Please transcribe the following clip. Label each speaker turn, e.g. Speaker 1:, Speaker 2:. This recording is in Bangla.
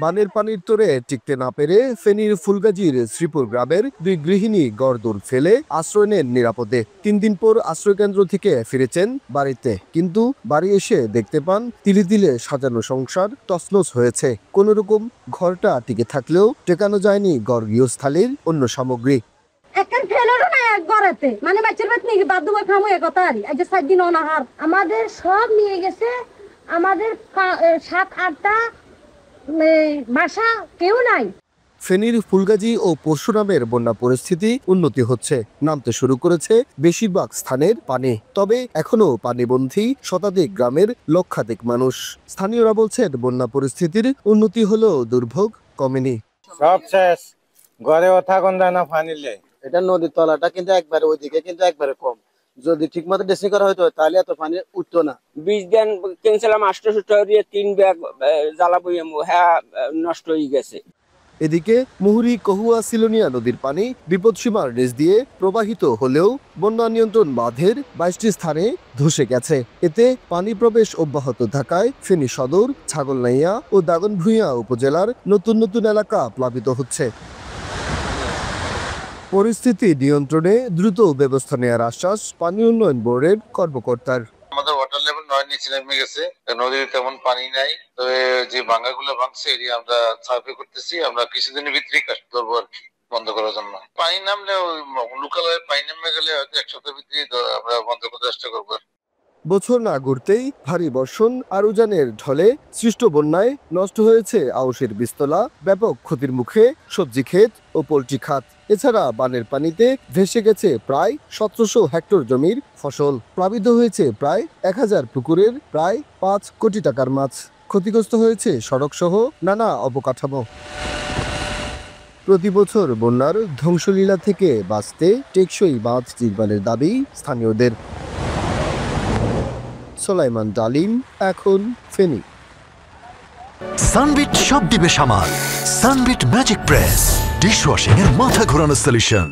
Speaker 1: বানের পানির তোরে টিকতে না পেরে ফেনীর ফুলগাজীর শ্রীপুর গ্রামের দুই গৃহিণী গড়দৌড় ফেলে আশ্রয় নেন নিরাপদে। 3 দিন পর আশ্রয়কেন্দ্র থেকে ফিরেছেন বাড়িতে, কিন্তু বাড়ি এসে দেখতে পান তিলে তিলে সাজানো সংসার তছনছ হয়েছে। কোনোরকম ঘরটা টিকে থাকলেও টেকানো যায়নি গড় গৃহস্থালির অন্য সামগ্রী।
Speaker 2: আমাদের সব নিয়ে গেছে, আমাদের 7-8টা বাসা কেউ নাই।
Speaker 1: ফেনীর ফুলগাজী ও পরশুরামের বন্যা পরিস্থিতি উন্নতি হচ্ছে, নামতে শুরু করেছে বেশিরভাগ স্থানের পানি। তবে এখনো পানিবন্ধী শতাধিক গ্রামের লক্ষাধিক মানুষ। স্থানীয়রা বলছেন বন্যা পরিস্থিতির উন্নতি হলেও দুর্ভোগ কমেনি।
Speaker 3: সব শেষ, ঘরে থাকুন যায় না পানিলে।
Speaker 4: এটা নদীর তলাটা কিন্তু একবারে ওইদিকে কিন্তু একবারে কম। যদি ঠিক মতো ড্রেসিং করা হতো তাহলে এত পানি উঠতো না।
Speaker 5: 20 দিন কিনছিলাম 800 ব্যাগ জ্বালা বইয়ে হ্যাঁ নষ্ট হয়ে গেছে।
Speaker 1: এদিকে মুহুরী কহুয়া সিলোনিয়া নদীর পানি বিপদসীমার নিচ দিয়ে প্রবাহিত হলেও বন্যা নিয়ন্ত্রণ বাঁধের 22টি স্থানে ধসে গেছে। এতে পানি প্রবেশ অব্যাহত থাকায় ফেনী সদর, ছাগলনাইয়া ও দাগনভূঞা উপজেলার নতুন নতুন এলাকা প্লাবিত হচ্ছে। পরিস্থিতি নিয়ন্ত্রণে দ্রুত ব্যবস্থা নেওয়ার আশ্বাস পানি উন্নয়ন বোর্ডের কর্মকর্তার।
Speaker 6: আমাদের ওয়াটার লেভেল 9 নিচে নেমে গেছে, নদীতে তেমন পানি নাই। তবে যে ভাঙ্গাগুলো ভাঙছে এরিয়া আমরা সার্ভে করতেছি, আমরা কিছুদিনের ভিতরেই কাজ করবো আর কি বন্ধ করার জন্য। পানি নামলে লোকাল পানি নেমে গেলে হয়তো 1 সপ্তাহের ভিতরে আমরা বন্ধ করার চেষ্টা করবো।
Speaker 1: বছর না ঘুরতেই ভারী বর্ষণ আর উজানের ঢলে সৃষ্ট বন্যায় নষ্ট হয়েছে আউশের বীজতলা, ব্যাপক ক্ষতির মুখে সবজি ক্ষেত ও পোল্ট্রি খাত। এছাড়া বানের পানিতে ভেসে গেছে প্রায় 1700 হেক্টর জমির ফসল, প্লাবিত হয়েছে প্রায় 1000 পুকুরের প্রায় 5 কোটি টাকার মাছ, ক্ষতিগ্রস্ত হয়েছে সড়ক সহ নানা অবকাঠামো। প্রতি বছর বন্যার ধ্বংসলীলা থেকে বাঁচতে টেকসই বাঁধ নির্মাণের দাবি স্থানীয়দের। সোলাইমান ডালিম, এখন ফেনী।
Speaker 7: সানবিট সব দিবে সামাল। সানবিট ম্যাজিক প্রেস ডিশওয়াশিং এর মাথা ঘোরানো সলিউশন।